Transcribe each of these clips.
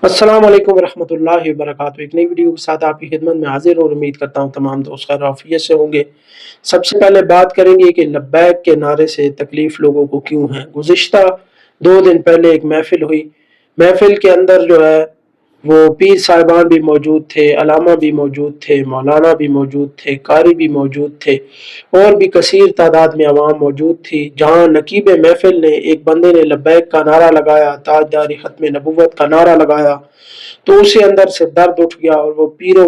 अस्सलाम वालेकुम रहमतुल्लाहि व बरकातुहू। एक नई वीडियो के साथ आपकी खिदमत में हाजिर और उम्मीद करता हूँ तमाम दोस्त खैर आफियत से होंगे। सबसे पहले बात करेंगे कि लब्बैक के नारे से तकलीफ लोगों को क्यों है। गुज़िश्ता 2 दिन पहले एक महफिल हुई। महफिल के अंदर जो है वो पीर साहिबान भी मौजूद थे, अलामा भी मौजूद थे, मौलाना भी मौजूद थे, कारी भी मौजूद थे और भी कसीर तादाद में अवाम मौजूद थी। जहाँ नकीब महफिल ने एक बंदे ने लब्बैक का नारा लगाया, ताजदारी ख़त्म नबूवत का नारा लगाया, तो उसे अंदर से दर्द उठ गया और वो पीरों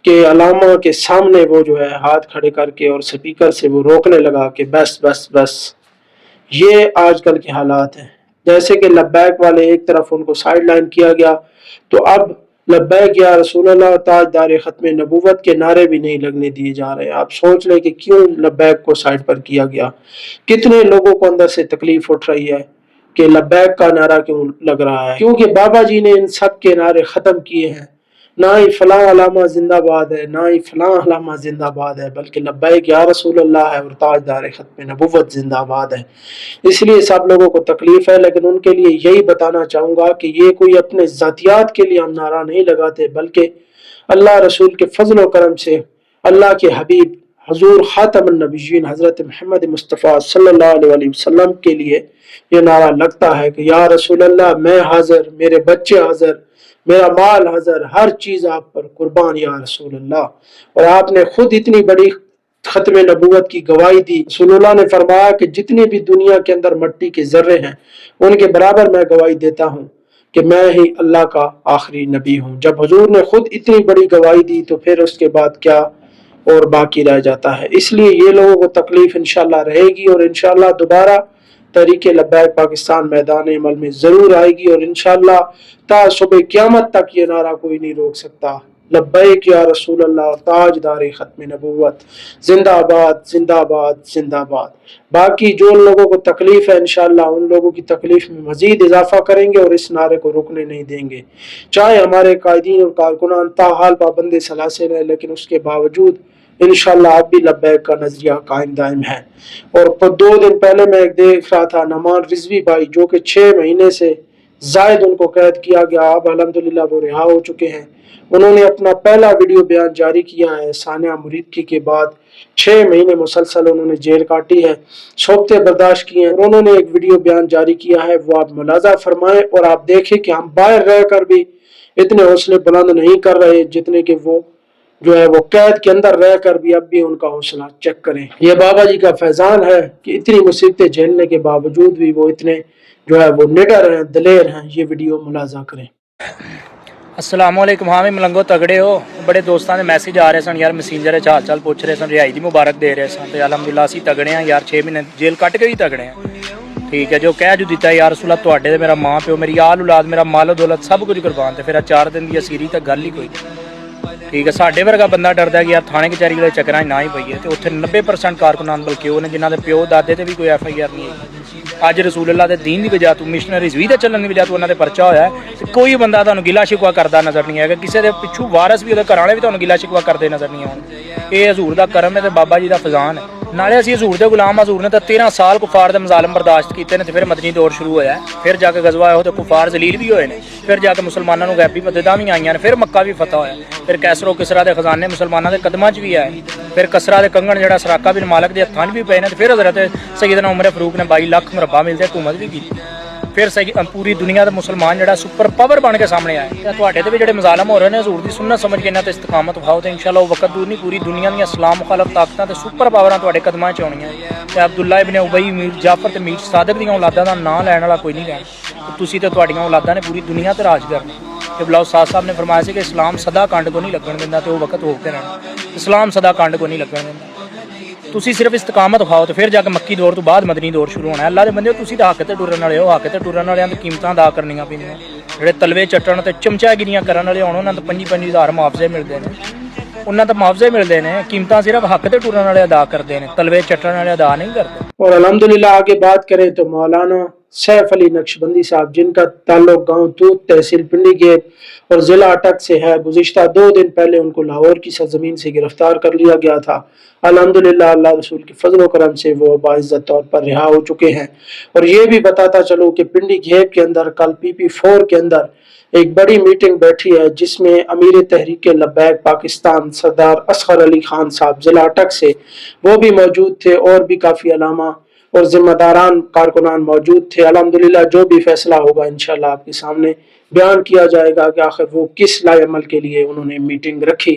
के अलामा के सामने वो जो है हाथ खड़े करके और स्पीकर से वो रोकने लगा कि बस बस बस। ये आजकल के हालात हैं। जैसे कि लब्बैक वाले एक तरफ उनको साइड लाइन किया गया, तो अब लब्बैक या रसूल अल्लाह ताजदार ख़त्म नबूवत के नारे भी नहीं लगने दिए जा रहे। आप सोच लें कि क्यों लब्बैक को साइड पर किया गया। कितने लोगों को अंदर से तकलीफ उठ रही है कि लब्बैक का नारा क्यों लग रहा है, क्योंकि बाबा जी ने इन सब के नारे ख़त्म किए हैं। ना ही फलां अलामा जिंदाबाद है, ना ही फलां अलामा जिंदाबाद है, बल्कि लब्बैक या रसूल अल्लाह है और ताजदार ख़त्म नबूवत जिंदाबाद है। इसलिए सब लोगों को तकलीफ है, लेकिन उनके लिए यही बताना चाहूँगा कि ये कोई अपने ज़ातियात के लिए हम नारा नहीं लगाते, बल्कि अल्लाह रसूल के फजल व करम से अल्लाह के हबीब हजूर ख़ातमुन नबिय्यीन हज़रत मोहम्मद मुस्तफ़ा सल्लल्लाहु अलैहि वसल्लम के लिए ये नारा लगता है कि या रसूल अल्लाह, मैं हाजिर, मेरे बच्चे हाजिर, मेरा माल हाजिर, हर चीज़ आप पर कुर्बान या रसूल अल्लाह। और आपने खुद इतनी बड़ी खत्म नबूवत की गवाही दी। रसूलुल्लाह ने फरमाया कि जितनी भी दुनिया के अंदर मट्टी के जर्रे हैं उनके बराबर मैं गवाही देता हूँ कि मैं ही अल्लाह का आखिरी नबी हूँ। जब हुजूर ने खुद इतनी बड़ी गवाही दी तो फिर उसके बाद क्या और बाकी रह जाता है। इसलिए ये लोगों को तकलीफ इंशाल्लाह रहेगी और इंशाल्लाह दोबारा तहरीके लब्बैक पाकिस्तान मैदान अमल में ज़रूर आएगी और इंशाल्लाह ता सुबह क़यामत तक ये नारा कोई नहीं रोक सकता। लब्बैक या रसूल अल्लाह ताजदार ख़त्म नबूवत जिंदाबाद जिंदाबाद जिंदाबाद। बाकी जो लोगों को तकलीफ है इंशाल्लाह उन लोगों की तकलीफ में मजीद इजाफा करेंगे और इस नारे को रुकने नहीं देंगे। चाहे हमारे कायदीन और कारकुनान ताहाल पाबंद सलासिल है, लेकिन उसके बावजूद इंशाल्लाह अब भी लब्बैक का नजरिया कायम दायम है। और 2 दिन पहले मैं देख रहा था नमान रिजवी भाई, जो कि 6 महीने से जायद उनको कैद किया गया, अब अल्हम्दुलिल्लाह वो रिहा हो चुके हैं। उन्होंने अपना पहला वीडियो बयान जारी किया है। सानिया मुरीद के बाद 6 महीने मुसलसल उन्होंने जेल काटी है, सोबते बर्दाश्त किए हैं। उन्होंने एक वीडियो बयान जारी किया है, वो आप मुलाजा फरमाएं और आप देखें कि हम बाहर रह कर भी इतने हौसले बुलंद नहीं कर रहे जितने कि वो जो है वो कैद के अंदर रह कर भी अब भी उनका हौसला चेक करें। ये बाबा जी का फैजान है कि इतनी मुसीबतें झेलने के बावजूद भी वो इतने जो है वो निडर हैं, दलेर हैं। ये वीडियो मुलाजा करें। अस्सलाम वालेकुम। हाँ भी मलंगो तगड़े हो। बड़े दोस्तों के मैसेज आ रहे सन यार, मैसेंजर हाल चाल पूछ रहे सन, रिहाई की मुबारक दे रहे सन। तो अलहमदुल्ला असी तगड़े हैं यार, 6 महीने जेल कट के भी तगड़े हैं। ठीक है, जो कह जो दिता यार रसूला तुहाडे, मेरा माँ प्यो, मेरी आल औलाद, मेरा माल दौलत सब कुछ कुर्बान। तो फिर 4 दिन की असीरी तो गल ही कोई नहीं। ठीक है, साढ़े वर्गा बंदा डरदा है कि यार थाने कचहरी वाले चक्कर ना ही पईए। तो उत्थे 90% कारकुनान बल्कि वो ने जिन्होंने प्यो दादे ते भी कोई FIR नहीं है। अज रसूल अल्लाह के दीन की वजह तू, मिशनरीज भी चलन की वजह तू उन्होंने परचा होया है। कोई बंदा तुहानू गिला शिकवा करता नजर नहीं है, किसी के पिछू वारस भी घर वाले भी तुहानू गिला शिकवा करते नजर नहीं आने। ये हजूर का करम है, बाबा जी का फजान है। नाले असी हजूर के गुलाम, हजूर ने तो 13 साल कुफार के मजालम बर्दाश्त किए हैं। फिर मदनी दौर शुरू होया, फिर जाके गजवा हो तो कुफार जलील भी होए, फिर जाके मुसलमानों को गैबी मददा भी आई, फिर मक्का भी फतह होया, फिर कैसरो किसरा के खजाने मुसलमानों के कदमां च भी आए, फिर कसरा के कंगण जो सराका बिन मालक के हत्थां भी पे, फिर हजरत सैयदना उमर फारूक ने 22 लाख मुरब्बा मिलते हुकूमत भी की। फिर पूरी दुनिया के मुसलमान जो सुपर पावर बन के सामने आए। तो भी जो मजालम हो रहे हैं हजूर की सुन्नत समझ के इन्होंने इस्तकामत भाव, तो इंशाअल्लाह वक्त दूर नहीं, पूरी दुनिया दी इस्लाम मुखालफ ताकतां ते सुपर पावरां तुहाडे कदमां च आउणियां। अब्दुल्ला इब्न उबई, मीर जाफर ते मीर सादिक दी औलादां दा नाम लैण वाला कोई नहीं रहना। तुसीं ते तुहाडीआं औलादां ने पूरी दुनिया ते राज करना। ते बुलाओ साहब साहब ने फरमाया कि इस्लाम सदा कंड को नहीं लगन दिंदा, तो वक्त होते रहना। इस्लाम सदा कंड को नहीं लगन दिंदा। तुसी सिर्फ इस्तकामत खाओ तो फिर जाके मक्की दौर तो बाद मदनी दौर शुरू होना है। अल्लाह के बंदे तुसी तो हक ते टुरन वाले हो, हक ते टुरन वालियां तो कीमतां अदा करनियां पैंदियां। ਜਿਹੜੇ तलवे चट्टन ते चमचागिरियां करन वाले होण उन्हां तो 25,000 मुआवजे मिलते हैं, उन्हां तो मुआवजे मिलते हैं। कीमतां सिर्फ हक ते टुरन वाले अदा करते हैं, तलवे चट्टन वाले अदा नहीं करते। और अल्हम्दुलिल्लाह आगे बात करें तो मौलाना सैफ अली नक्शबंदी साहब, जिनका ताल्लुक गांव तूत तहसील पिंडी गेट और जिला अटक से है, गुज़िश्ता 2 दिन पहले उनको लाहौर की सरजमीन से गिरफ्तार कर लिया गया था। अल्हम्दुलिल्लाह अल्लाह रसूल के फजल करम से वो बाइज़्ज़त तौर पर रिहा हो चुके हैं। और ये भी बताता चलो कि पिंडी घेप के अंदर कल PP4 के अंदर एक बड़ी मीटिंग बैठी है जिसमें अमीर तहरीक लब्बैक पाकिस्तान सरदार असगर अली खान साहब जिला अटक से वो भी मौजूद थे और भी काफ़ी अलामा और जिम्मेदारान कारकुनान मौजूद थे। अल्हम्दुलिल्लाह जो भी फैसला होगा इंशाल्लाह आपके सामने बयान किया जाएगा कि आखिर वो किस लाए अमल के लिए उन्होंने मीटिंग रखी,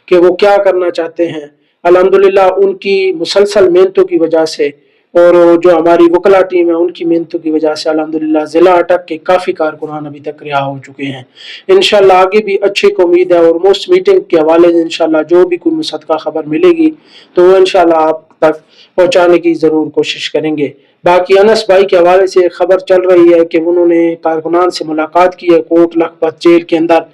कि वो क्या करना चाहते हैं। अल्हम्दुलिल्लाह उनकी मुसलसल मेहनतों की वजह से और जो हमारी वकला टीम है उनकी मेहनतों की वजह से अल्हम्दुलिल्लाह ज़िला अटक के काफ़ी कारकुनान अभी तक रिहा हो चुके हैं। इंशाल्लाह आगे भी अच्छी उम्मीद है और मोस्ट मीटिंग के हवाले से इंशाल्लाह जो भी कोई मुसद्दक़ा खबर मिलेगी तो वो इंशाल्लाह आप तक पहुँचाने की ज़रूर कोशिश करेंगे। बाकी अनस भाई के हवाले से खबर चल रही है कि उन्होंने कारकुनान से मुलाकात की है कोट लखपत जेल के अंदर,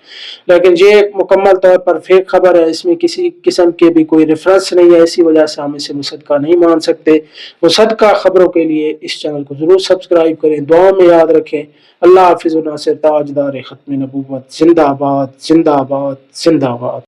लेकिन ये मुकम्मल तौर पर फेक खबर है, इसमें किसी किस्म के भी कोई रेफरेंस नहीं है, इसी वजह से हम इसे मुसद्दक़ा नहीं मान सकते। मुसद्दक़ा खबरों के लिए इस चैनल को ज़रूर सब्सक्राइब करें, दुआ में याद रखें। अल्लाह हाफ़िज़ व नासिर ताजदार ख़त्म नबूवत। जिंदाबाद जिंदाबाद जिंदाबाद।